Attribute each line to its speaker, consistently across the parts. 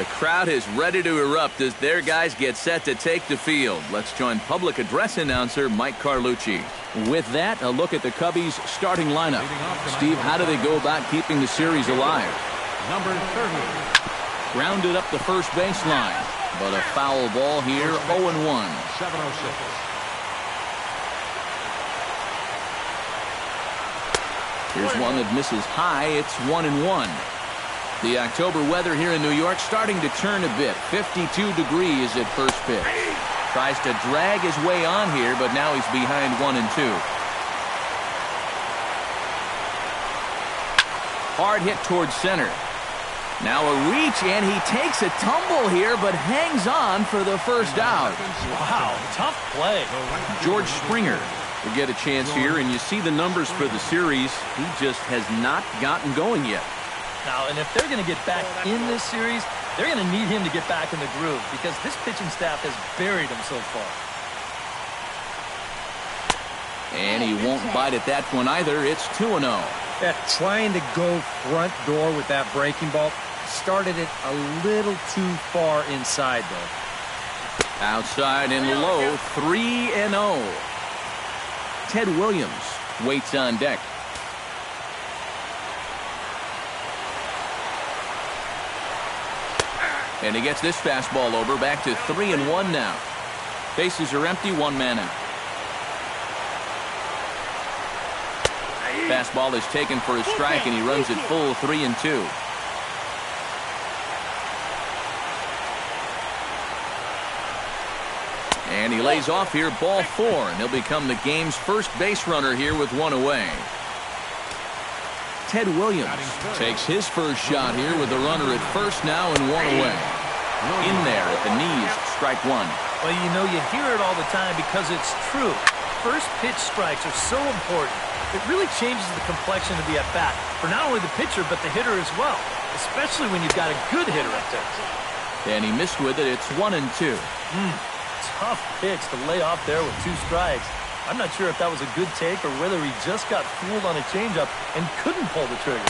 Speaker 1: The crowd is ready to erupt as their guys get set to take the field. Let's join public address announcer Mike Carlucci. With that, a look at the Cubbies' starting lineup. Steve, how do they go about keeping the series alive?
Speaker 2: Number 30.
Speaker 1: Grounded up the first baseline, but a foul ball here, 0-1.
Speaker 2: 706.
Speaker 1: Here's one that misses high. It's 1-1. The October weather here in New York starting to turn a bit. 52 degrees at first pitch. Tries to drag his way on here, but now he's behind 1-2. Hard hit towards center. Now a reach, and he takes a tumble here, but hangs on for the first out.
Speaker 3: Wow, tough play.
Speaker 1: George Springer will get a chance here, and you see the numbers for the series. He just has not gotten going yet.
Speaker 3: Now, and if they're going to get back in this series, they're going to need him to get back in the groove because this pitching staff has buried him so far.
Speaker 1: And he won't bite at that one either. It's 2-0.
Speaker 4: Yeah, trying to go front door with that breaking ball. Started it a little too far inside, though.
Speaker 1: Outside and low, 3-0. Ted Williams waits on deck. And he gets this fastball over, back to 3-1 now. Bases are empty, one man out. Fastball is taken for a strike, and he runs it full, 3-2. And he lays off here, ball 4, and he'll become the game's first base runner here with one away. Ted Williams takes his first shot here with the runner at first now and one away. In there at the knees, strike one.
Speaker 3: Well, you know, you hear it all the time because it's true. First pitch strikes are so important. It really changes the complexion of the at-bat for not only the pitcher but the hitter as well, especially when you've got a good hitter up there.
Speaker 1: And he missed with it. It's 1-2.
Speaker 3: Tough pitch to lay off there with 2 strikes. I'm not sure if that was a good take or whether he just got fooled on a changeup and couldn't pull the trigger.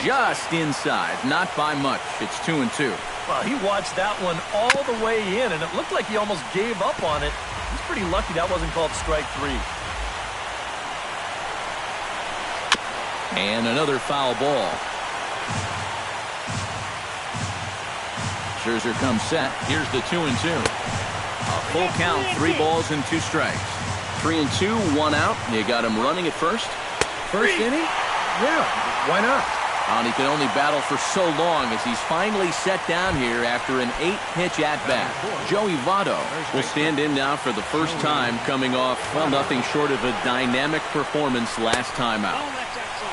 Speaker 1: Just inside, not by much. It's 2-2.
Speaker 3: Well, he watched that one all the way in, and it looked like he almost gave up on it. He's pretty lucky that wasn't called strike 3.
Speaker 1: And another foul ball. Scherzer comes set. Here's the 2-2. A full count, 3 balls and 2 strikes. 3-2, 1 out. You got him running at first.
Speaker 4: First inning? Yeah, why not?
Speaker 1: And he can only battle for so long as he's finally set down here after an 8-pitch at-bat. Joey Votto will stand in now for the first time, coming off, well, nothing short of a dynamic performance last time out.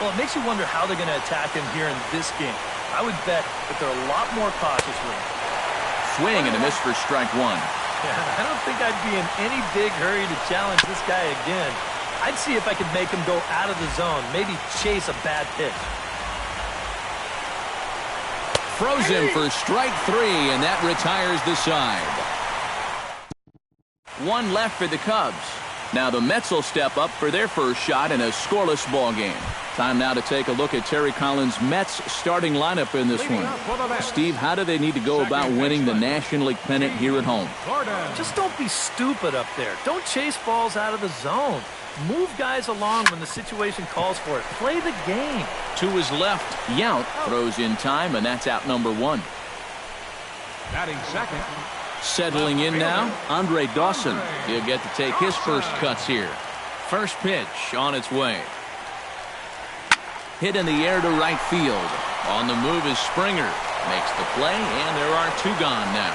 Speaker 3: Well, it makes you wonder how they're going to attack him here in this game. I would bet that they're a lot more cautious with him.
Speaker 1: Swing and a miss for strike 1.
Speaker 3: I don't think I'd be in any big hurry to challenge this guy again. I'd see if I could make him go out of the zone, maybe chase a bad pitch.
Speaker 1: Frozen for strike 3, and that retires the side. 1 left for the Cubs. Now the Mets will step up for their first shot in a scoreless ball game. Time now to take a look at Terry Collins' Mets starting lineup in this one. Steve, how do they need to go about winning the National League pennant here at home?
Speaker 3: Just don't be stupid up there. Don't chase balls out of the zone. Move guys along when the situation calls for it. Play the game.
Speaker 1: To his left, Yount throws in time, and that's out number 1.
Speaker 2: Batting second.
Speaker 1: Settling in now, Andre Dawson. He'll get to take his first cuts here. First pitch on its way. Hit in the air to right field. On the move is Springer. Makes the play, and there are 2 gone now.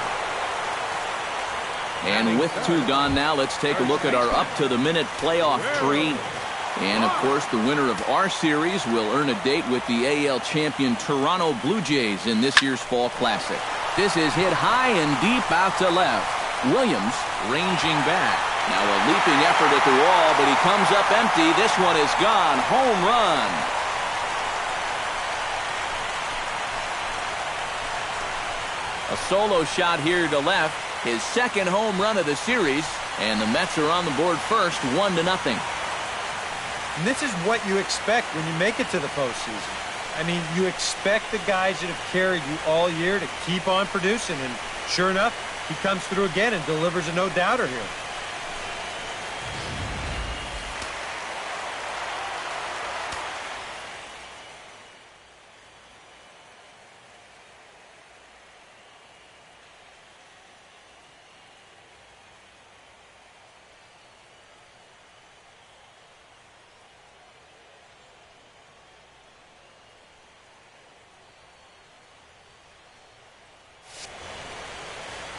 Speaker 1: And with 2 gone now, let's take a look at our up-to-the-minute playoff tree. And, of course, the winner of our series will earn a date with the AL champion Toronto Blue Jays in this year's Fall Classic. This is hit high and deep out to left. Williams ranging back. Now a leaping effort at the wall, but he comes up empty. This one is gone. Home run. A solo shot here to left. His second home run of the series. And the Mets are on the board first, 1-0.
Speaker 4: And this is what you expect when you make it to the postseason. I mean, you expect the guys that have carried you all year to keep on producing, and sure enough, he comes through again and delivers a no-doubter here.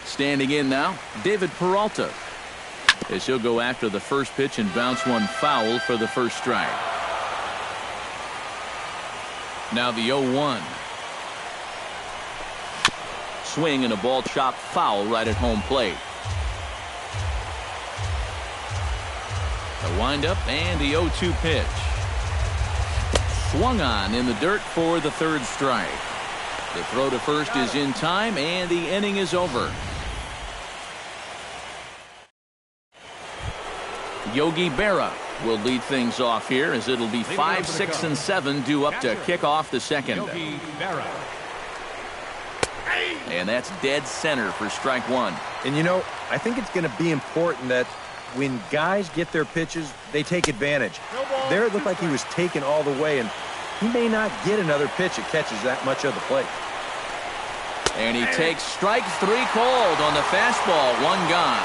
Speaker 1: Standing in now, David Peralta, as he'll go after the first pitch and bounce one foul for the first strike. Now the 0-1. Swing and a ball chopped foul right at home plate. The windup and the 0-2 pitch. Swung on in the dirt for the third strike. The throw to first is in time, and the inning is over. Yogi Berra will lead things off here, as it'll be 5, 6, and 7 due up to kick off the second.
Speaker 2: Yogi Berra.
Speaker 1: And that's dead center for strike one.
Speaker 4: And you know, I think it's going to be important that when guys get their pitches, they take advantage. There it looked like he was taken all the way, and he may not get another pitch that catches that much of the plate.
Speaker 1: And he takes strike three cold on the fastball. One gone.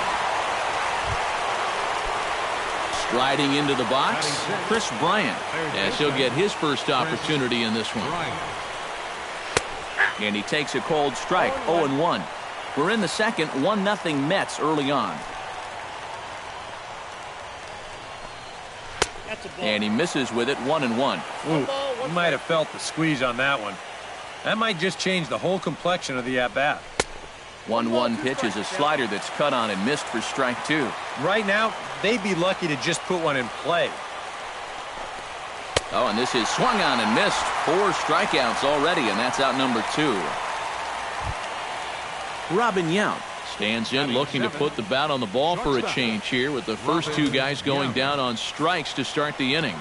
Speaker 1: Striding into the box, Chris Bryant, as he'll get his first opportunity in this one. And he takes a cold strike, 0-1. We're in the second, 1-0 Mets early on. And he misses with it, 1-1.
Speaker 4: Ooh, you might have felt the squeeze on that one. That might just change the whole complexion of the at-bat.
Speaker 1: 1-1 pitch is a slider that's cut on and missed for strike two.
Speaker 4: Right now, they'd be lucky to just put one in play.
Speaker 1: Oh, and this is swung on and missed. 4 strikeouts already, and that's out number 2. Robin Yount stands in, looking to put the bat on the ball for a change here, with the first 2 guys going down on strikes to start the inning.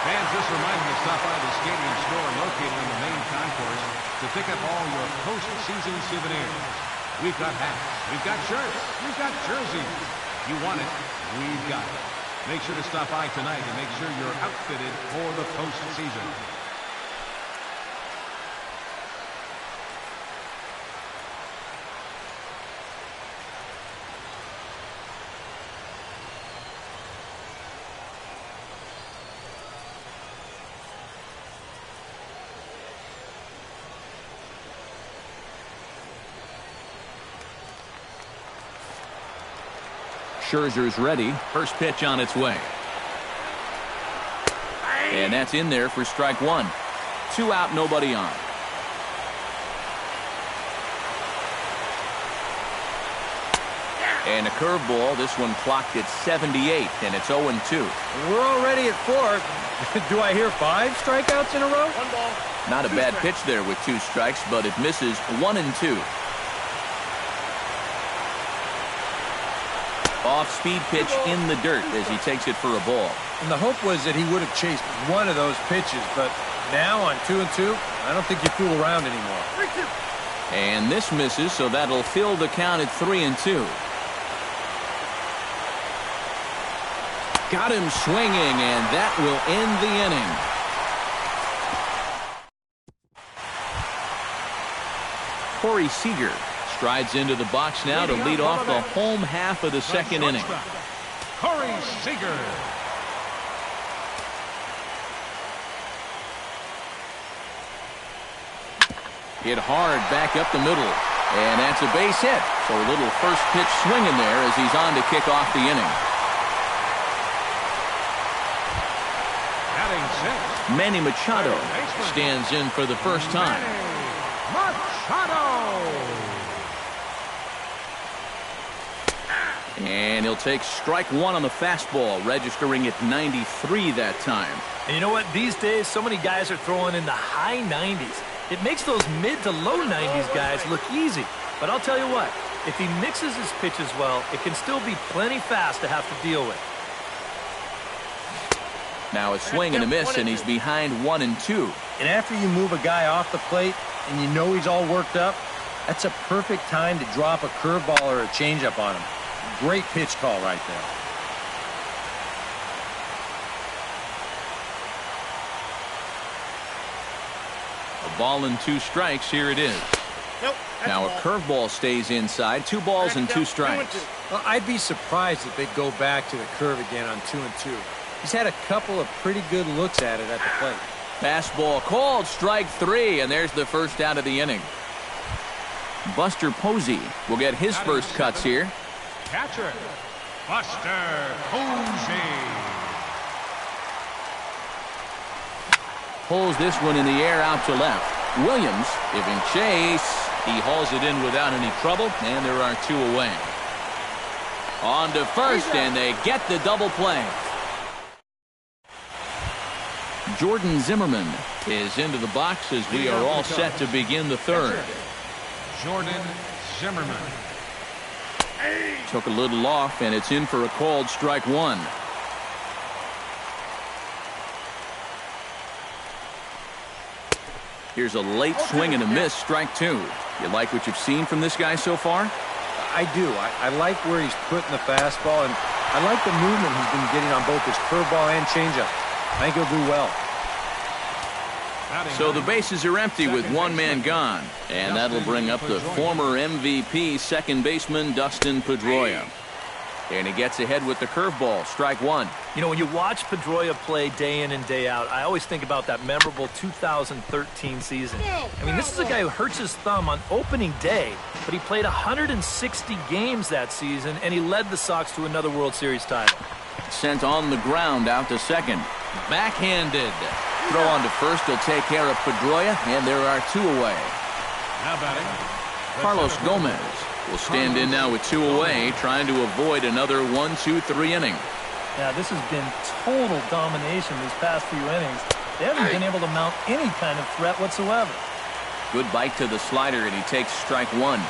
Speaker 2: Fans, this reminds me to stop by the stadium store located on the main concourse to pick up all your postseason souvenirs. We've got hats, we've got shirts, we've got jerseys. You want it, we've got it. Make sure to stop by tonight and make sure you're outfitted for the postseason.
Speaker 1: Scherzer's ready. First pitch on its way. And that's in there for strike one. 2 out, nobody on. And a curveball. This one clocked at 78, and it's 0-2.
Speaker 4: We're already at 4. Do I hear 5 strikeouts in a row?
Speaker 1: Not a bad pitch there with 2 strikes, but it misses 1-2. Off-speed pitch in the dirt as he takes it for a ball.
Speaker 4: And the hope was that he would have chased one of those pitches, but now on 2-2, I don't think you fool around anymore.
Speaker 1: And this misses, so that'll fill the count at 3-2. Got him swinging, and that will end the inning. Corey Seager strides into the box now to lead off the home half of the second inning.
Speaker 2: Corey Seager.
Speaker 1: Hit hard back up the middle. And that's a base hit. So a little first pitch swing in there as he's on to kick off the inning.
Speaker 2: Batting sixth,
Speaker 1: Manny Machado stands in for the first time.
Speaker 2: Machado.
Speaker 1: And he'll take strike one on the fastball, registering at 93 that time.
Speaker 3: And you know what? These days, so many guys are throwing in the high 90s. It makes those mid to low 90s guys look easy. But I'll tell you what, if he mixes his pitches well, it can still be plenty fast to have to deal with.
Speaker 1: Now a swing and a miss, and he's behind 1-2.
Speaker 4: And after you move a guy off the plate and you know he's all worked up, that's a perfect time to drop a curveball or a changeup on him. Great pitch call right there.
Speaker 1: A ball and 2 strikes. Here it is. Now a curveball stays inside. 2 balls and 2 strikes.
Speaker 4: Well, I'd be surprised if they go back to the curve again on 2-2. He's had a couple of pretty good looks at it at the plate.
Speaker 1: Fastball called, strike 3, and there's the first out of the inning. Buster Posey will get his first cuts here.
Speaker 2: Catcher, Buster Posey.
Speaker 1: Pulls this one in the air out to left. Williams giving chase. He hauls it in without any trouble, and there are 2 away. On to first, and they get the double play. Jordan Zimmerman is into the box as we are all set to begin the third.
Speaker 2: Jordan Zimmerman.
Speaker 1: Took a little off, and it's in for a called strike 1. Here's a late swing and a miss, strike 2. You like what you've seen from this guy so far?
Speaker 4: I do. I like where he's putting the fastball, and I like the movement he's been getting on both his curveball and changeup. I think he'll do well.
Speaker 1: So the bases are empty with 1 man gone, and that'll bring up the former MVP second baseman Dustin Pedroia. And he gets ahead with the curveball, strike 1.
Speaker 3: You know, when you watch Pedroia play day in and day out, I always think about that memorable 2013 season. I mean, this is a guy who hurts his thumb on opening day, but he played 160 games that season, and he led the Sox to another World Series title.
Speaker 1: Sent on the ground out to second. Backhanded. Throw on to first. He'll take care of Pedroia, and there are 2 away.
Speaker 2: Now batting,
Speaker 1: Carlos Gomez will stand in now with 2 away, trying to avoid another 1-2-3 inning.
Speaker 3: Yeah, this has been total domination these past few innings. They haven't been able to mount any kind of threat whatsoever.
Speaker 1: Good bite to the slider, and he takes strike 1.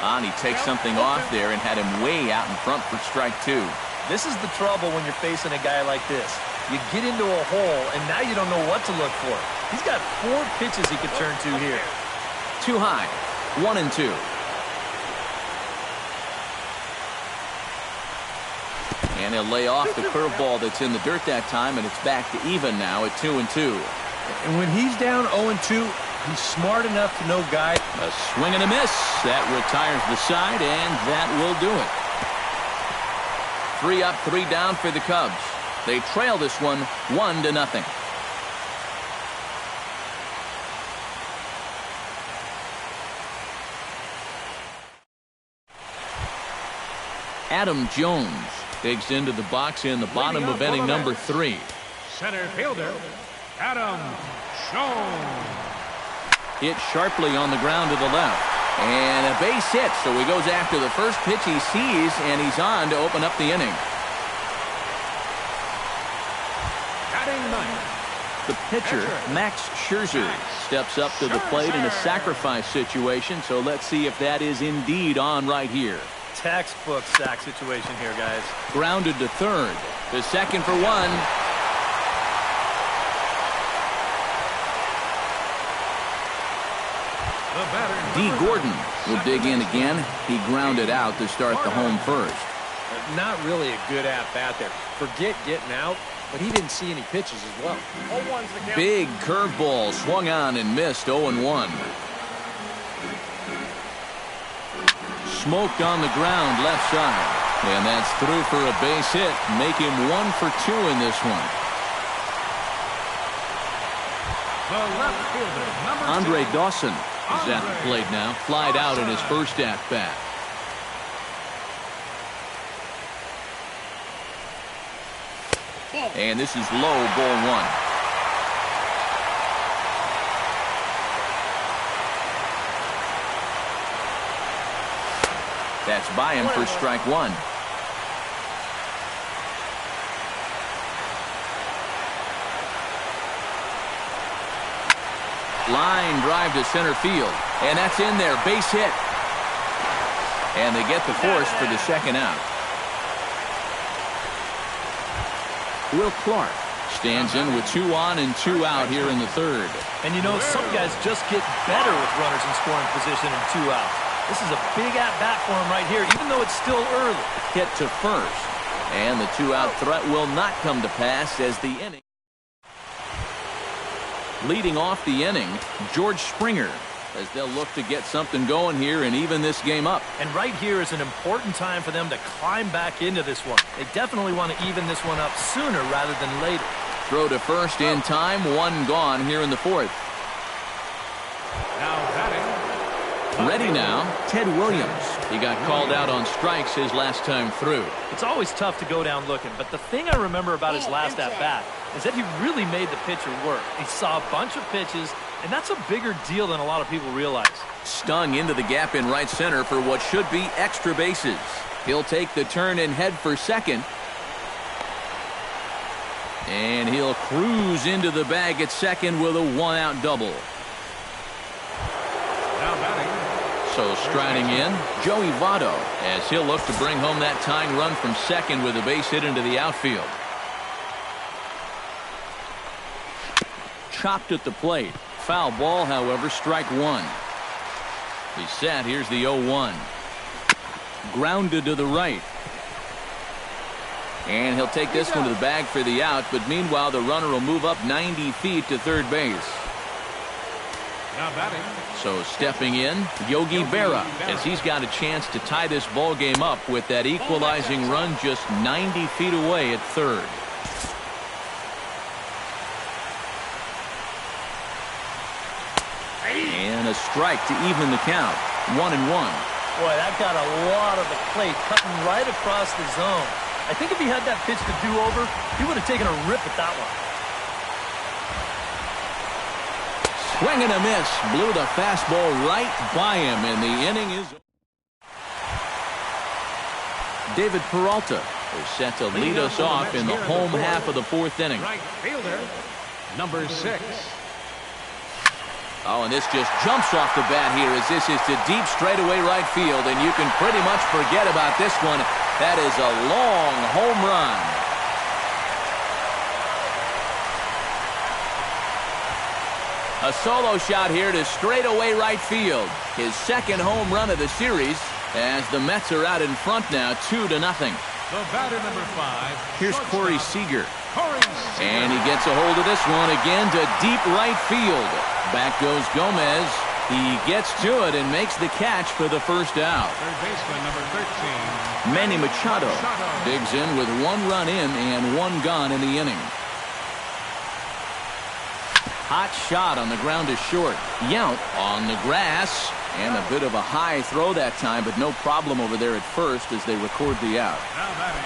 Speaker 1: And he takes something off there and had him way out in front for strike 2.
Speaker 3: This is the trouble when you're facing a guy like this. You get into a hole, and now you don't know what to look for. He's got 4 pitches he could turn to here.
Speaker 1: Too high. 1-2. And he'll lay off the curveball that's in the dirt that time, and it's back to even now at 2-2.
Speaker 4: And when he's down 0-2, he's smart enough to know guys.
Speaker 1: A swing and a miss. That retires the side, and that will do it. 3 up, 3 down for the Cubs. They trail this one 1-0. Adam Jones digs into the box in the bottom of inning number 3.
Speaker 2: center fielder, Adam Jones.
Speaker 1: Hit sharply on the ground to the left. And a base hit, so he goes after the first pitch he sees, and he's on to open up the inning.
Speaker 2: Batting ninth,
Speaker 1: The pitcher, Max Scherzer, steps up to the plate in a sacrifice situation, so let's see if that is indeed on right here.
Speaker 3: Textbook sack situation here, guys.
Speaker 1: Grounded to third. The second for 1.
Speaker 2: the batter,
Speaker 1: D. Gordon will dig in again. He grounded out to start the home first.
Speaker 4: Not really a good at-bat there. Forget getting out, but he didn't see any pitches as well.
Speaker 1: Big curveball swung on and missed. 0-1. Smoked on the ground left side. And that's through for a base hit. Make him 1 for 2 in this one.
Speaker 2: The left fielder, number
Speaker 1: Andre
Speaker 2: 6.
Speaker 1: Dawson is at the plate now. Flied out in his first at-bat. And this is low, ball 1. That's by him for strike 1. Line drive to center field. And that's in there. Base hit. And they get the force for the second out. Will Clark stands in with 2 on and 2 out here in the third.
Speaker 3: And you know, some guys just get better with runners in scoring position and 2 outs. This is a big at-bat for him right here, even though it's still early.
Speaker 1: Hit to first. And the 2-out threat will not come to pass as the inning. Leading off the inning, George Springer, as they'll look to get something going here and even this game up.
Speaker 3: And right here is an important time for them to climb back into this one. They definitely want to even this one up sooner rather than later.
Speaker 1: Throw to first in time, 1 gone here in the fourth.
Speaker 2: Now batting.
Speaker 1: Ready now, Ted Williams. He got called out on strikes his last time through.
Speaker 3: It's always tough to go down looking, but the thing I remember about his last at-bat is that he really made the pitcher work. He saw a bunch of pitches, and that's a bigger deal than a lot of people realize.
Speaker 1: Stung into the gap in right center for what should be extra bases. He'll take the turn and head for second. And he'll cruise into the bag at second with a 1-out double.
Speaker 2: Now batting.
Speaker 1: So striding in, Joey Votto, as he'll look to bring home that tying run from second with a base hit into the outfield. Chopped at the plate. Foul ball, however, strike 1. He's set. Here's the 0-1. Grounded to the right. And he'll take this one to the bag for the out, but meanwhile the runner will move up 90 feet to third base.
Speaker 2: Now batting.
Speaker 1: So stepping in, Yogi Berra, as he's got a chance to tie this ball game up with that equalizing run just 90 feet away at third. And a strike to even the count. 1-1.
Speaker 3: Boy, that got a lot of the plate, cutting right across the zone. I think if he had that pitch to do over, he would have taken a rip at that one.
Speaker 1: Swing and a miss. Blew the fastball right by him, and the inning is... David Peralta is set to lead us off in the home half of the fourth inning.
Speaker 2: Right fielder, number 6.
Speaker 1: Oh, and this just jumps off the bat here as this is to deep straightaway right field, and you can pretty much forget about this one. That is a long home run. A solo shot here to straightaway right field. His second home run of the series as the Mets are out in front now 2-0.
Speaker 2: The batter, number 5.
Speaker 1: Here's Corey Seager.
Speaker 2: Corey Seager.
Speaker 1: And he gets a hold of this one again to deep right field. Back goes Gomez. He gets to it and makes the catch for the first out.
Speaker 2: Third baseman, number 13.
Speaker 1: Manny Machado digs in with 1 run in and 1 gone in the inning. Hot shot on the ground to short. Yount on the grass. And a bit of a high throw that time, but no problem over there at first as they record the out.
Speaker 2: Now batting,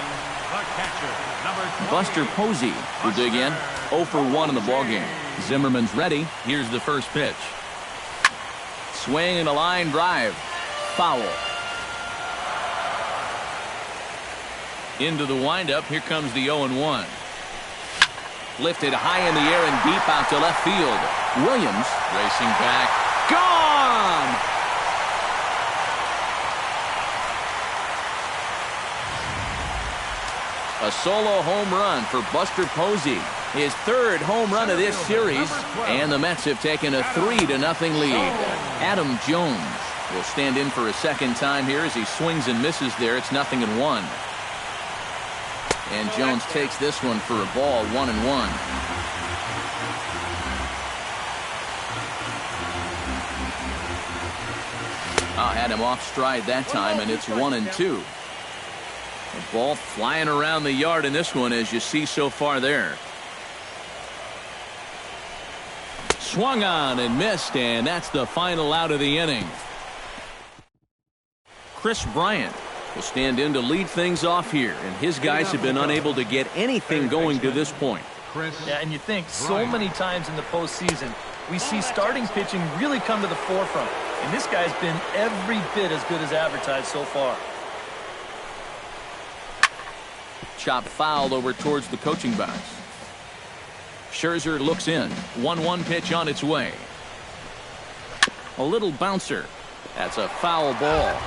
Speaker 2: the catcher, number 20.
Speaker 1: Buster Posey will dig in. 0 for 1 in the ballgame. Zimmerman's ready. Here's the first pitch. Swing and a line drive. Foul. Into the windup. Here comes the 0-1. Lifted high in the air and deep out to left field. Williams racing back. Gone! A solo home run for Buster Posey. His third home run of this series. And the Mets have taken a 3-0 lead. Adam Jones will stand in for a second time here as he swings and misses there. It's 0-1. And Jones takes this one for a ball, 1-1. Had him off stride that time, and it's 1-2. The ball flying around the yard in this one, as you see so far there. Swung on and missed, and that's the final out of the inning. Chris Bryant will stand in to lead things off here, and his guys have been unable to get anything going to this point.
Speaker 3: Yeah, and you think so many times in the postseason, we see starting pitching really come to the forefront. And this guy's been every bit as good as advertised so far.
Speaker 1: Chop foul over towards the coaching box. Scherzer looks in. 1-1 pitch on its way. A little bouncer. That's a foul ball.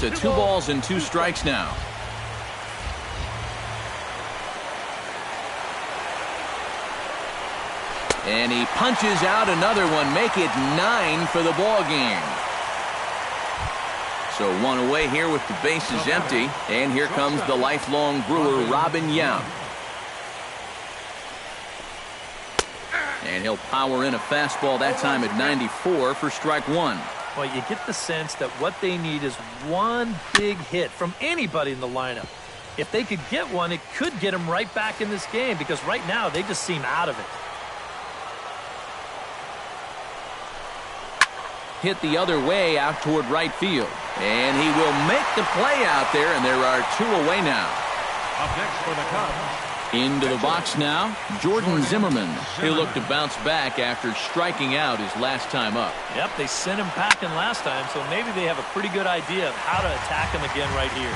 Speaker 1: To 2 balls and 2 strikes now. And he punches out another one, make it 9 for the ball game. So 1 away here with the bases empty, and here comes the lifelong Brewer, Robin Yount. And he'll power in a fastball that time at 94 for strike 1.
Speaker 3: Well, you get the sense that what they need is one big hit from anybody in the lineup. If they could get one, it could get them right back in this game, because right now they just seem out of it. Hit the other way out toward right field. And he will make the play out there, and there are 2 away now.
Speaker 2: Up next for the Cubs.
Speaker 1: Into the box now, Jordan Zimmerman. He'll look to bounce back after striking out his last time up.
Speaker 3: Yep, they sent him packing last time, so maybe they have a pretty good idea of how to attack him again right here.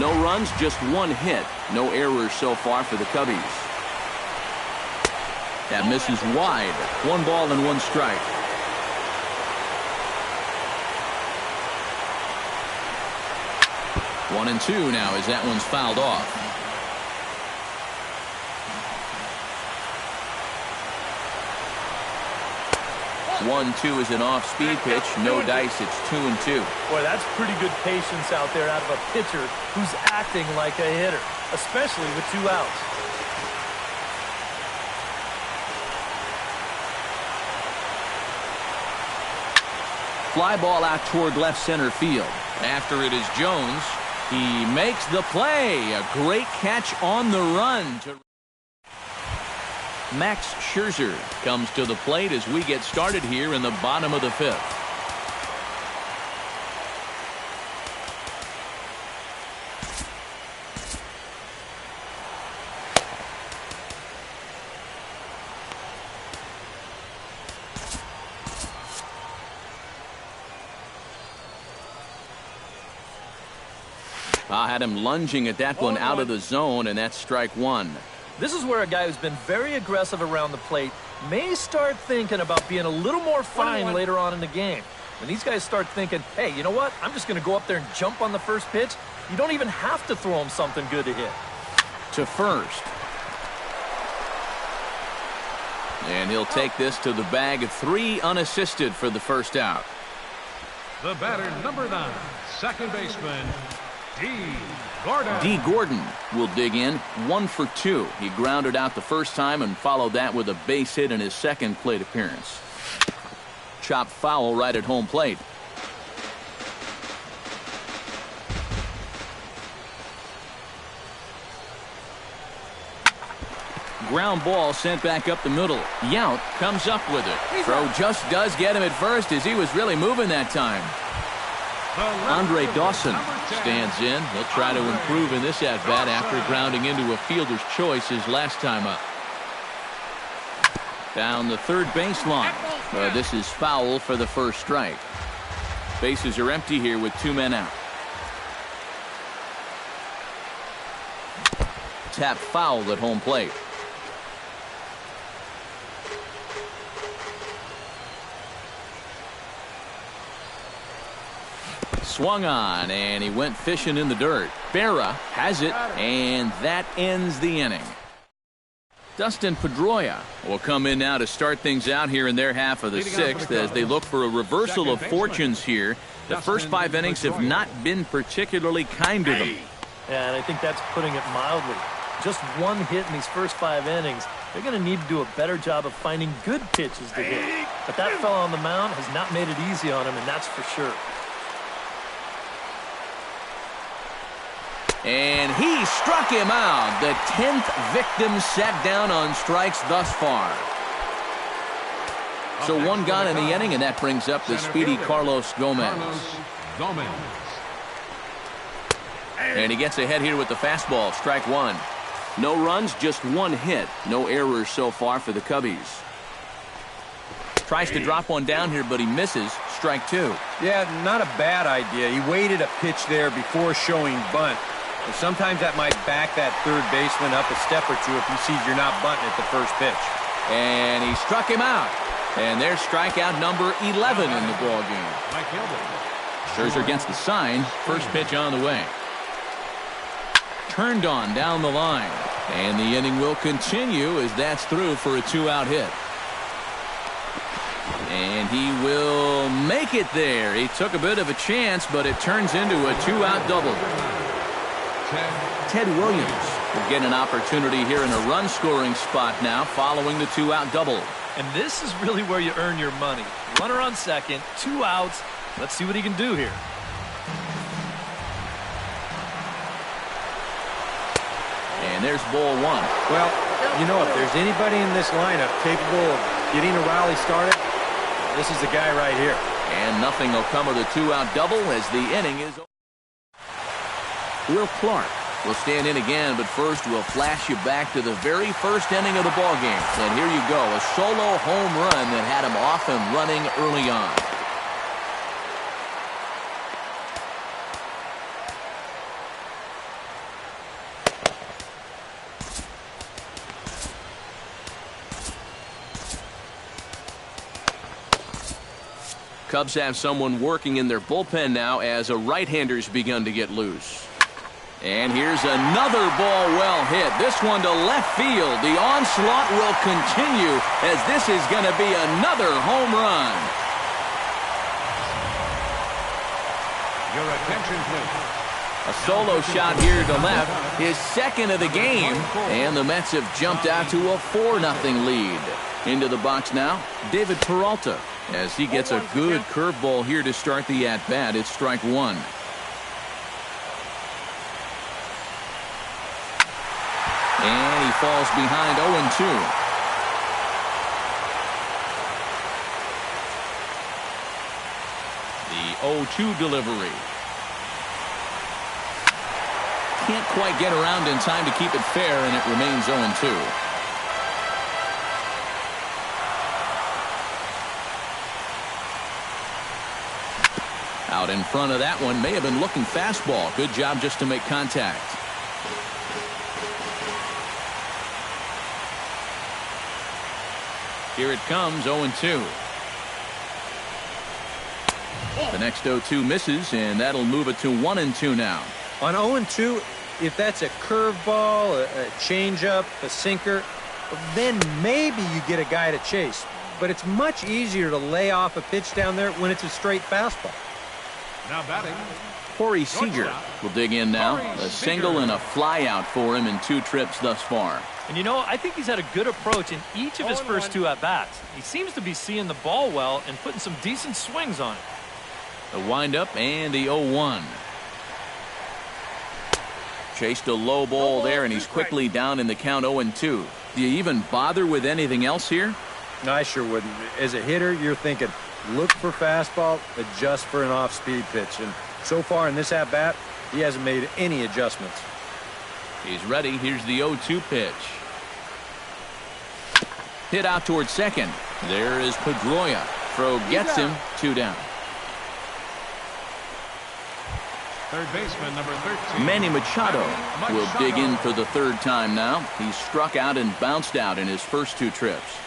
Speaker 1: No runs, just 1 hit. No errors so far for the Cubbies. That misses wide. 1 ball and 1 strike. One and 2 now as that one's fouled off. 1-2 is an off-speed pitch. No dice. It's 2-2.
Speaker 3: Boy, that's pretty good patience out there out of a pitcher who's acting like a hitter, especially with 2 outs.
Speaker 1: Fly ball out toward left center field. After it is Jones. He makes the play. A great catch on the run. Max Scherzer comes to the plate as we get started here in the bottom of the 5th. I had him lunging at that one out of the zone, and that's strike 1.
Speaker 3: This is where a guy who's been very aggressive around the plate may start thinking about being a little more fine later on in the game. When these guys start thinking, hey, you know what? I'm just going to go up there and jump on the first pitch. You don't even have to throw him something good to hit.
Speaker 1: To first. And he'll take this to the bag. 3 unassisted for the first out.
Speaker 2: The batter, number 9, second baseman, Dee
Speaker 1: Gordon will dig in. 1 for 2. He grounded out the first time and followed that with a base hit in his second plate appearance. Chopped foul right at home plate. Ground ball sent back up the middle. Yount comes up with it. Throw just does get him at first as he was really moving that time. Andre Dawson stands in. He'll try to improve in this at-bat after grounding into a fielder's choice his last time up. Down the third baseline. This is foul for the first strike. Bases are empty here with 2 men out. Tap foul at home plate. Swung on, and he went fishing in the dirt. Berra has it, and that ends the inning. Dustin Pedroia will come in now to start things out here in their half of the sixth as they look for a reversal of fortunes here. The first 5 innings have not been particularly kind to them.
Speaker 3: Yeah, and I think that's putting it mildly. Just one hit in these first 5 innings. They're going to need to do a better job of finding good pitches to hit. But that fella on the mound has not made it easy on him, and that's for sure.
Speaker 1: And he struck him out. The 10th victim set down on strikes thus far. So 1 gone in the inning, and that brings up the speedy Carlos Gomez. And he gets ahead here with the fastball, strike 1. No runs, just 1 hit. No errors so far for the Cubbies. Tries to drop one down here, but he misses. Strike 2.
Speaker 4: Yeah, not a bad idea. He waited a pitch there before showing bunt. And sometimes that might back that third baseman up a step or two if he sees you're not bunting at the first pitch.
Speaker 1: And he struck him out. And there's strikeout number 11 in the ballgame. Scherzer gets the sign. First pitch on the way. Turned on down the line. And the inning will continue as that's through for a 2-out hit. And he will make it there. He took a bit of a chance, but it turns into a 2-out double. Ted Williams will get an opportunity here in a run-scoring spot now following the 2-out double.
Speaker 3: And this is really where you earn your money. Runner on second, 2 outs. Let's see what he can do here.
Speaker 1: And there's ball 1.
Speaker 4: Well, you know, if there's anybody in this lineup capable of getting a rally started, this is the guy right here.
Speaker 1: And nothing will come of the 2-out double as the inning is over. Will Clark will stand in again, but first we'll flash you back to the very first inning of the ballgame. And here you go, a solo home run that had him off and running early on. Cubs have someone working in their bullpen now as a right-hander's begun to get loose. And here's another ball well hit. This one to left field. The onslaught will continue as this is going to be another home run.
Speaker 2: Your attention, please.
Speaker 1: A solo shot here to left. His second of the game. And the Mets have jumped out to a 4-0 lead. Into the box now, David Peralta. As he gets a good curveball here to start the at-bat. It's strike 1. And he falls behind 0-2. The 0-2 delivery. Can't quite get around in time to keep it fair, and it remains 0-2. Out in front of that one, may have been looking fastball. Good job just to make contact. Here it comes, 0-2. The next 0-2 misses, and that'll move it to 1-2 now.
Speaker 4: On 0-2, if that's a curveball, a changeup, a sinker, then maybe you get a guy to chase. But it's much easier to lay off a pitch down there when it's a straight fastball.
Speaker 2: Now batting,
Speaker 1: Corey Seager will dig in now. A single and a fly out for him in 2 trips thus far.
Speaker 3: And you know, I think he's had a good approach in each of his first 2 at-bats. He seems to be seeing the ball well and putting some decent swings on it.
Speaker 1: The windup and the 0-1. Chased a low ball there, and he's quickly down in the count 0-2. Do you even bother with anything else here?
Speaker 4: No, I sure wouldn't. As a hitter, you're thinking, look for fastball, adjust for an off-speed pitch. And so far in this at-bat, he hasn't made any adjustments.
Speaker 1: He's ready. Here's the 0-2 pitch. Hit out towards second. There is Pedroia. Throw gets him. 2 down.
Speaker 2: third baseman, number 13.
Speaker 1: Manny Machado will dig in for the 3rd time now. He's struck out and bounced out in his first 2 trips.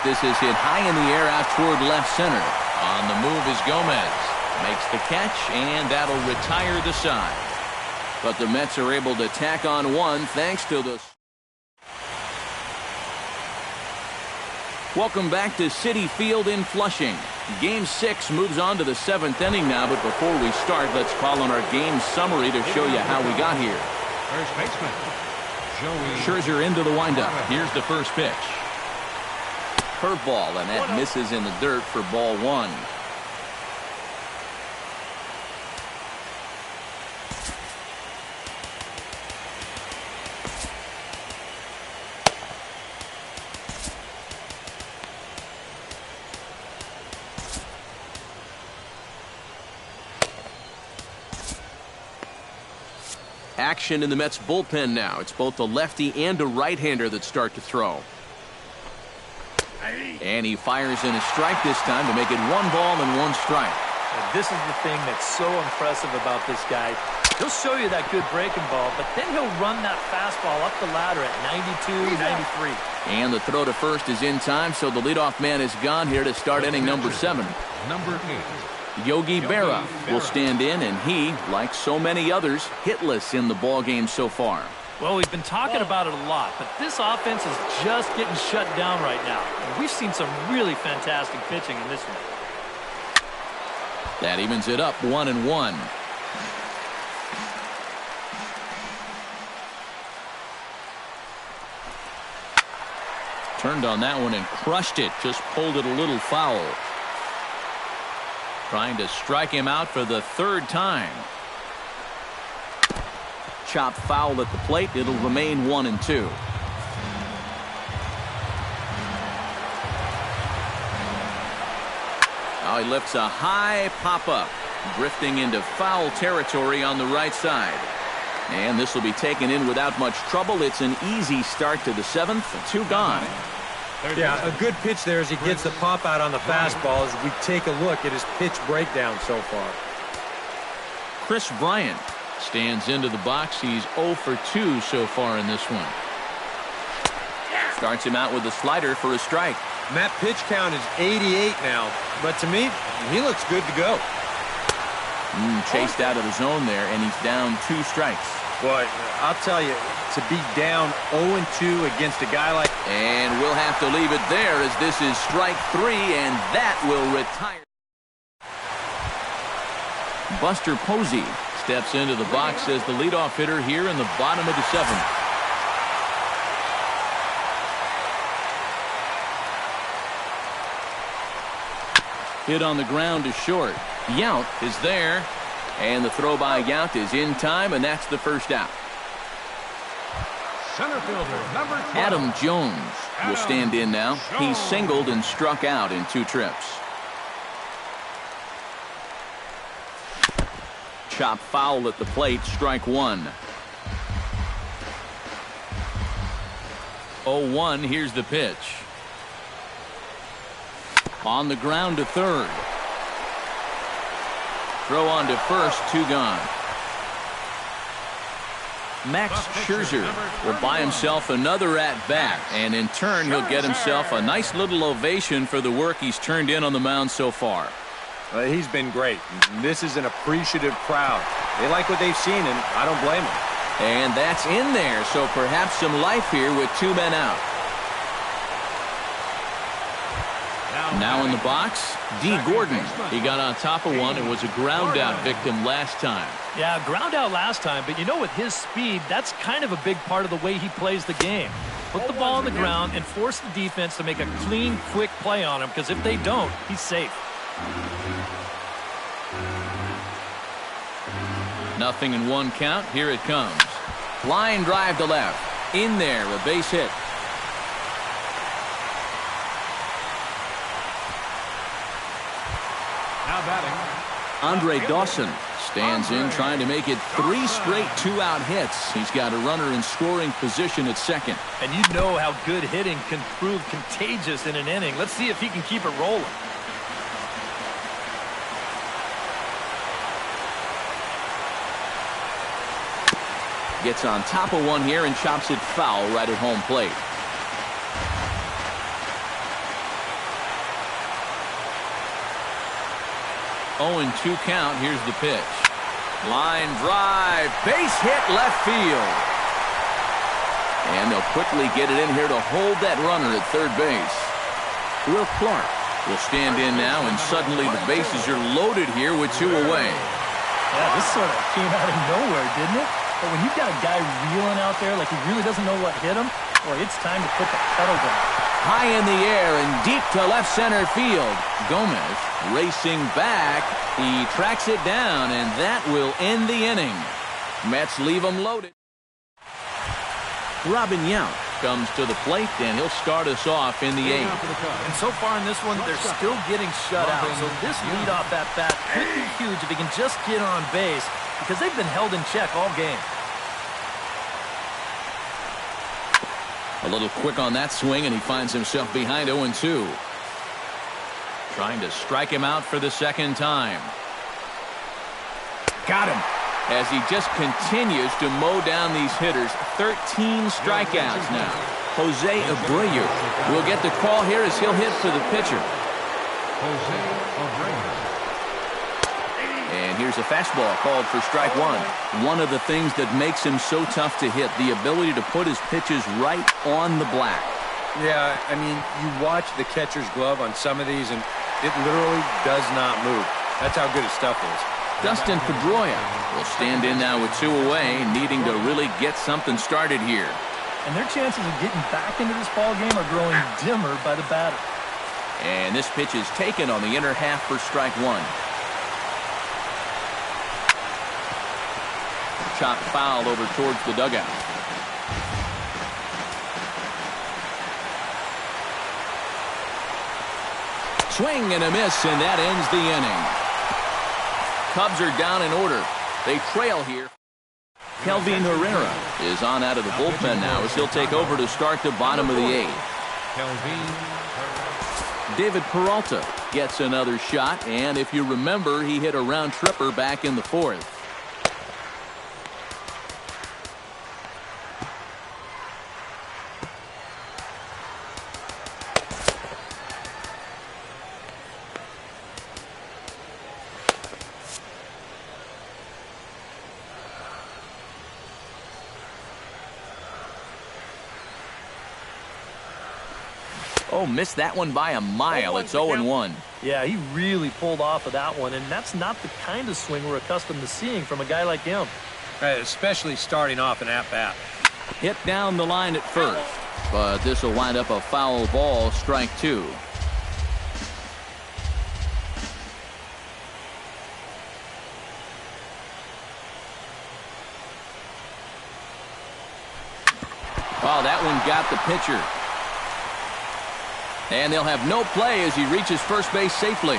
Speaker 1: This is hit high in the air out toward left center. On the move is Gomez. Makes the catch, and that'll retire the side. But the Mets are able to tack on one thanks to the... Welcome back to Citi Field in Flushing. Game 6 moves on to the 7th inning now, but before we start, let's call on our game summary to show you how we got here.
Speaker 2: First baseman, Joey
Speaker 1: Scherzer into the windup. Here's the first pitch. Curveball, and that misses in the dirt for ball 1. Action in the Mets bullpen now. It's both a lefty and a right-hander that start to throw. And he fires in a strike this time to make it 1 ball and 1 strike.
Speaker 3: And this is the thing that's so impressive about this guy. He'll show you that good breaking ball, but then he'll run that fastball up the ladder at 92, 93.
Speaker 1: And the throw to first is in time, so the leadoff man is gone here to start inning number 7.
Speaker 2: number 8.
Speaker 1: Yogi Berra will stand in, and he, like so many others, hitless in the ballgame so far.
Speaker 3: Well, we've been talking about it a lot, but this offense is just getting shut down right now. And we've seen some really fantastic pitching in this one.
Speaker 1: That evens it up 1-1. Turned on that one and crushed it. Just pulled it a little foul. Trying to strike him out for the 3rd time. Chopped foul at the plate. It'll remain 1-2. Now he lifts a high pop-up, drifting into foul territory on the right side. And this will be taken in without much trouble. It's an easy start to the 7th. 2 gone.
Speaker 4: Yeah, a good pitch there as he gets the pop out on the fastball as we take a look at his pitch breakdown so far.
Speaker 1: Chris Bryant stands into the box. He's 0 for 2 so far in this one. Starts him out with a slider for a strike.
Speaker 4: And that pitch count is 88 now, but to me, he looks good to go.
Speaker 1: Chased out of the zone there, and he's down 2 strikes.
Speaker 4: Boy, I'll tell you, to be down 0-2 against a guy like...
Speaker 1: And we'll have to leave it there as this is strike 3, and that will retire. Buster Posey steps into the box as the leadoff hitter here in the bottom of the 7th. Hit on the ground to short. Yount is there, and the throw by Yount is in time, and that's the first out.
Speaker 2: Center fielder, number 12.
Speaker 1: Adam Jones will stand in now. He's singled and struck out in 2 trips. Chop foul at the plate, strike 1. 0-1, here's the pitch. On the ground to 3rd. Throw on to first, 2 gone. Max Scherzer will buy himself another at-bat, and in turn he'll get himself a nice little ovation for the work he's turned in on the mound so far.
Speaker 4: He's been great. This is an appreciative crowd. They like what they've seen, and I don't blame them.
Speaker 1: And that's in there, so perhaps some life here with 2 men out. Now in the box, D. Gordon. He got on top of one and was a ground-out victim last time.
Speaker 3: Yeah, ground out last time, but you know, with his speed, that's kind of a big part of the way he plays the game. Put the ball on the ground and force the defense to make a clean, quick play on him, because if they don't, he's safe.
Speaker 1: 0-1 count. Here it comes. Line drive to left. In there, a base hit.
Speaker 2: Now batting,
Speaker 1: Andre Dawson stands in, trying to make it 3 straight 2-out hits. He's got a runner in scoring position at second.
Speaker 3: And you know how good hitting can prove contagious in an inning. Let's see if he can keep it rolling.
Speaker 1: Gets on top of one here and chops it foul right at home plate. Oh, and 2 count. Here's the pitch. Line drive, base hit left field. And they'll quickly get it in here to hold that runner at third base. Will Clark will stand in now, and suddenly the bases are loaded here with 2 away.
Speaker 3: Yeah, this sort of came out of nowhere, didn't it? But when you've got a guy reeling out there like he really doesn't know what hit him, boy, it's time to put the pedal down.
Speaker 1: High in the air and deep to left center field. Gomez racing back. He tracks it down, and that will end the inning. Mets leave them loaded. Robin Yount comes to the plate, and he'll start us off in the 8th.
Speaker 3: And so far in this one, they're still getting shut out. So this leadoff at bat could be huge if he can just get on base, because they've been held in check all game.
Speaker 1: A little quick on that swing, and he finds himself behind 0-2. Trying to strike him out for the second time. Got him. As he just continues to mow down these hitters. 13 strikeouts now. Jose Abreu will get the call here as he'll hit for the pitcher.
Speaker 2: Jose Abreu.
Speaker 1: And here's a fastball called for strike 1. One of the things that makes him so tough to hit, the ability to put his pitches right on the black.
Speaker 4: Yeah, I mean, you watch the catcher's glove on some of these, and it literally does not move. That's how good his stuff is.
Speaker 1: Dustin Pedroia will stand in now with 2 away, needing to really get something started here.
Speaker 3: And their chances of getting back into this ball game are growing dimmer by the batter.
Speaker 1: And this pitch is taken on the inner half for strike 1. Chopped foul over towards the dugout. Swing and a miss, and that ends the inning. Cubs are down in order. They trail here. Kelvin Herrera is on out of the bullpen now as he'll take over to start the bottom of the 8th. David Peralta gets another shot, and if you remember, he hit a round tripper back in the 4th. Oh, missed that one by a mile. It's 0-1.
Speaker 3: Yeah, he really pulled off of that one, and that's not the kind of swing we're accustomed to seeing from a guy like him.
Speaker 4: Especially starting off an at-bat.
Speaker 1: Hit down the line at first, but this will wind up a foul ball, strike 2. Oh, that one got the pitcher. And they'll have no play as he reaches first base safely.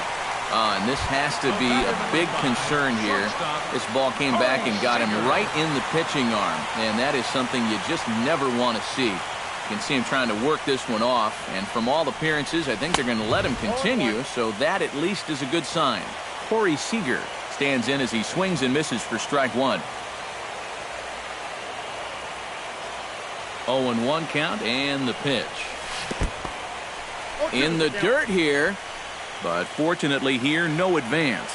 Speaker 1: And this has to be a big concern here. This ball came back and got him right in the pitching arm. And that is something you just never want to see. You can see him trying to work this one off. And from all appearances, I think they're going to let him continue. So that at least is a good sign. Corey Seager stands in as he swings and misses for strike 1. 0-1 count and the pitch. In the dirt here, but fortunately here, no advance.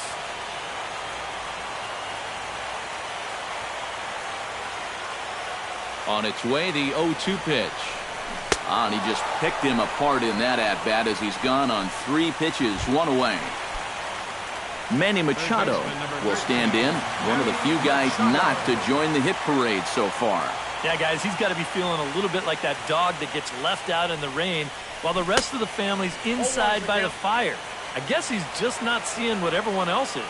Speaker 1: On its way, the 0-2 pitch. And he just picked him apart in that at-bat as he's gone on 3 pitches, 1 away. Manny Machado will stand in, one of the few guys not to join the hit parade so far.
Speaker 3: Yeah, guys, he's got to be feeling a little bit like that dog that gets left out in the rain while the rest of the family's inside by the fire. I guess he's just not seeing what everyone else is.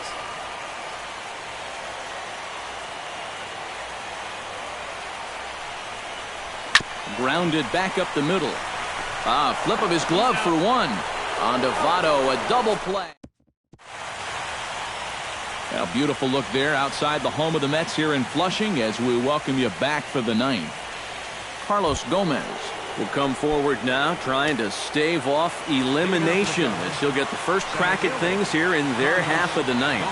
Speaker 1: Grounded back up the middle. Flip of his glove for 1. On to Votto, a double play. A beautiful look there outside the home of the Mets here in Flushing as we welcome you back for the 9th. Carlos Gomez will come forward now trying to stave off elimination as he'll get the first crack at things here in their half of the 9th.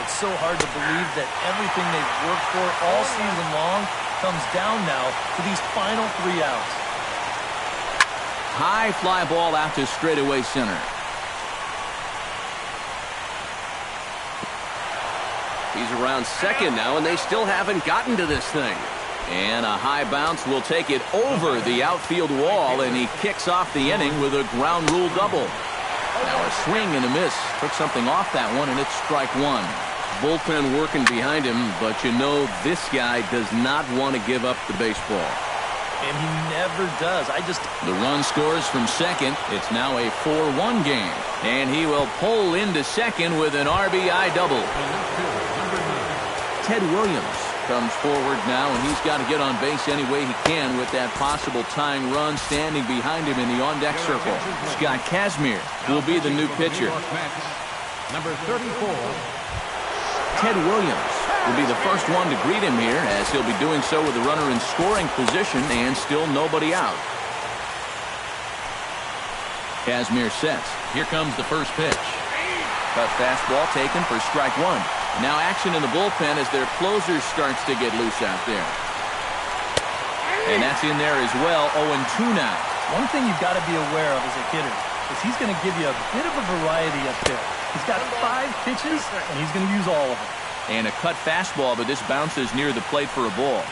Speaker 3: It's so hard to believe that everything they've worked for all season long comes down now to these final 3 outs.
Speaker 1: High fly ball out to straightaway center.
Speaker 5: He's around second now, and they still haven't gotten to this thing.
Speaker 1: And a high bounce will take it over the outfield wall, and he kicks off the inning with a ground rule double. Now a swing and a miss. Took something off that one, and it's strike one.
Speaker 5: Bullpen working behind him, but you know this guy does not want to give up the baseball.
Speaker 3: And he never does.
Speaker 1: The run scores from second. It's now a 4-1 game. And he will pull into second with an RBI double. Ted Williams comes forward now, and he's got to get on base any way he can with that possible tying run standing behind him in the on-deck circle. Scott Kazmir will be the new pitcher.
Speaker 2: Number 34.
Speaker 1: Ted Williams will be the first one to greet him here, as he'll be doing so with a runner in scoring position and still nobody out. Kazmir sets. Here comes the first pitch. Cut fastball taken for strike one. Now action in the bullpen as their closer starts to get loose out there. And that's in there as well. 0-2 now.
Speaker 3: One thing you've got to be aware of as a hitter is he's going to give you a bit of a variety up there. He's got 5 pitches, and he's going to use all of them.
Speaker 1: And a cut fastball, but this bounces near the plate for a ball.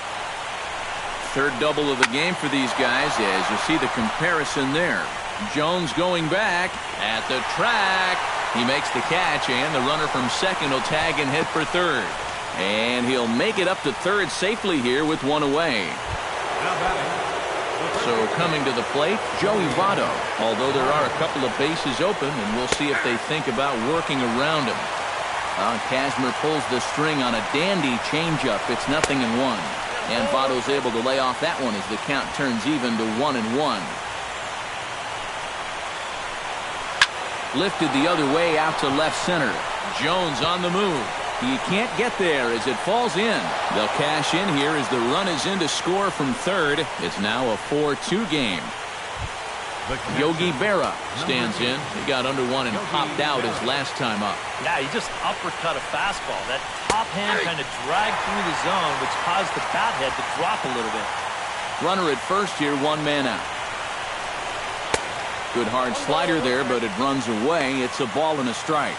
Speaker 1: Third double of the game for these guys, as you see the comparison there. Jones going back at the track. He makes the catch, and the runner from second will tag and hit for third. And he'll make it up to third safely here with one away. So coming to the plate, Joey Votto. Although there are a couple of bases open, and we'll see if they think about working around him. Kazmir pulls the string on a dandy changeup. It's 0-1. And Votto's able to lay off that one as the count turns even to 1-1. Lifted the other way out to left center. Jones on the move. He can't get there as it falls in. They'll cash in here as the run is in to score from third. It's now a 4-2 game. Yogi Berra stands in. He got under one and popped out his last time up.
Speaker 3: Yeah, he just uppercut a fastball. That top hand kind of dragged through the zone, which caused the bat head to drop a little bit.
Speaker 1: Runner at first here, 1 man out. Good hard slider there, but it runs away. It's a ball and a strike.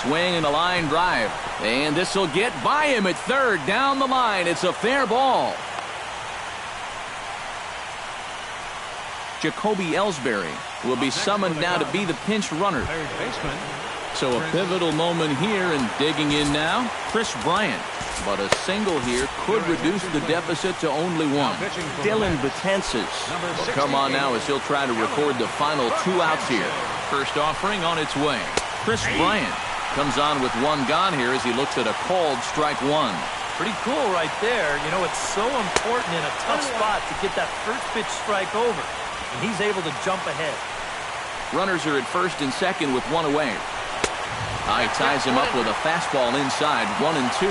Speaker 1: Swing and a line drive. And this will get by him at third. Down the line. It's a fair ball. Jacoby Ellsbury will be summoned now to be the pinch runner. So a pivotal moment here, and digging in now, Chris Bryant. But a single here could reduce the deficit to only 1. Dylan Betances will come on now as he'll try to record the final 2 outs here. First offering on its way. Chris Bryant comes on with 1 gone here as he looks at a called strike 1.
Speaker 3: Pretty cool right there. You know, it's so important in a tough spot to get that first pitch strike over. And he's able to jump ahead.
Speaker 1: Runners are at first and second with 1 away. He ties him up with a fastball inside, 1-2.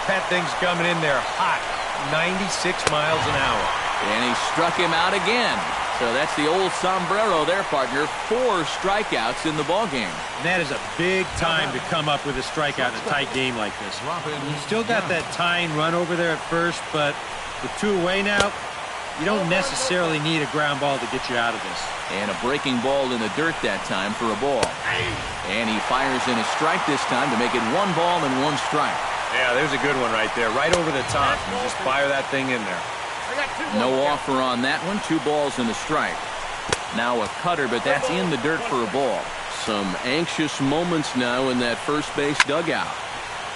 Speaker 4: That thing's coming in there hot, 96 miles an hour.
Speaker 1: And he struck him out again. So that's the old sombrero there, partner. 4 strikeouts in the ballgame.
Speaker 4: And that is a big time to come up with a strikeout in a tight game like this. You still got that tying run over there at first, but with 2 away now, you don't necessarily need a ground ball to get you out of this.
Speaker 1: And a breaking ball in the dirt that time for a ball. And he fires in a strike this time to make it 1 ball and 1 strike.
Speaker 4: Yeah, there's a good one right there, right over the top. You just fire that thing in there.
Speaker 1: No offer on that one. 2 balls and a strike. Now a cutter, but that's in the dirt for a ball. Some anxious moments now in that first base dugout.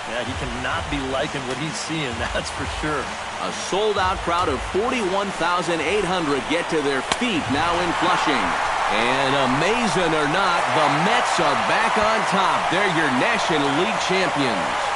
Speaker 3: Yeah, he cannot be liking what he's seeing, that's for sure.
Speaker 1: A sold-out crowd of 41,800 get to their feet now in Flushing. And amazing or not, the Mets are back on top. They're your National League champions.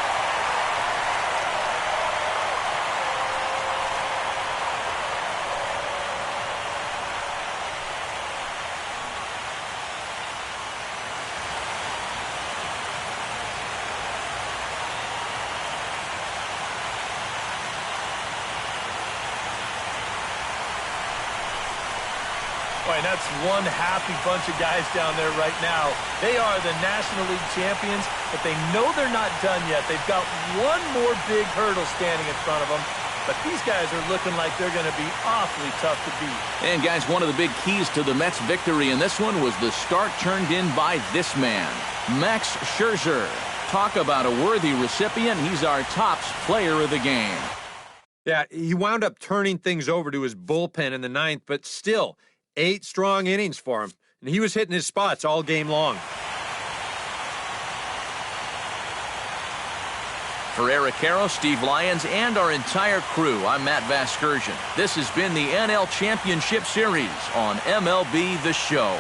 Speaker 3: And that's one happy bunch of guys down there right now. They are the National League champions, but they know they're not done yet. They've got one more big hurdle standing in front of them. but these guys are looking like they're going to be awfully tough to beat.
Speaker 1: And, guys, one of the big keys to the Mets' victory in this one was the start turned in by this man, Max Scherzer. Talk about a worthy recipient. He's our top player of the game.
Speaker 4: Yeah, he wound up turning things over to his bullpen in the ninth, but still, 8 strong innings for him. And he was hitting his spots all game long.
Speaker 1: For Eric Karros, Steve Lyons, and our entire crew, I'm Matt Vasgersian. This has been the NL Championship Series on MLB The Show.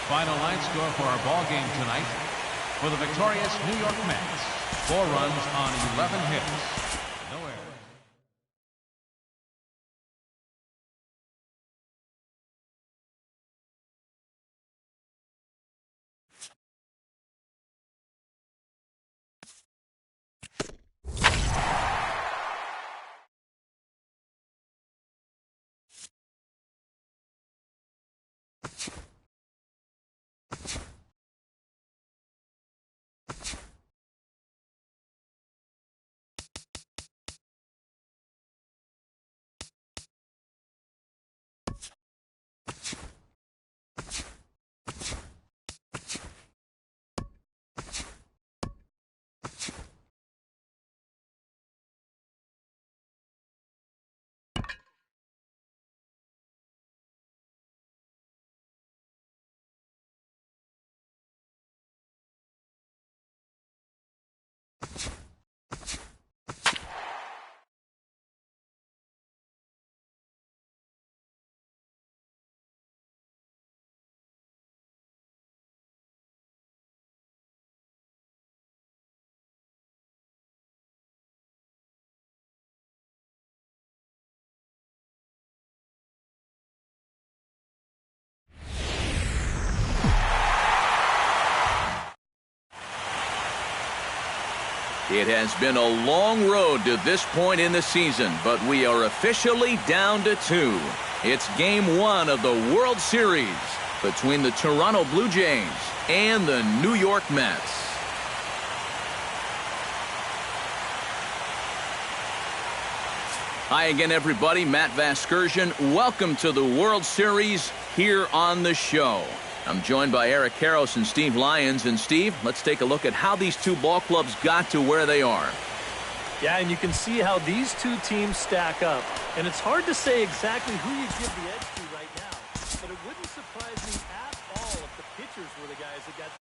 Speaker 2: Final line score for our ball game tonight. For the victorious New York Mets, 4 runs on 11 hits. No errors.
Speaker 1: It has been a long road to this point in the season, but we are officially down to 2. It's Game 1 of the World Series between the Toronto Blue Jays and the New York Mets. Hi again, everybody. Matt Vasgersian. Welcome to the World Series here on the show. I'm joined by Eric Karros and Steve Lyons. And, Steve, let's take a look at how these two ball clubs got to where they are.
Speaker 3: Yeah, and you can see how these two teams stack up. And it's hard to say exactly who you give the edge to right now, but it wouldn't surprise me at all if the pitchers were the guys that got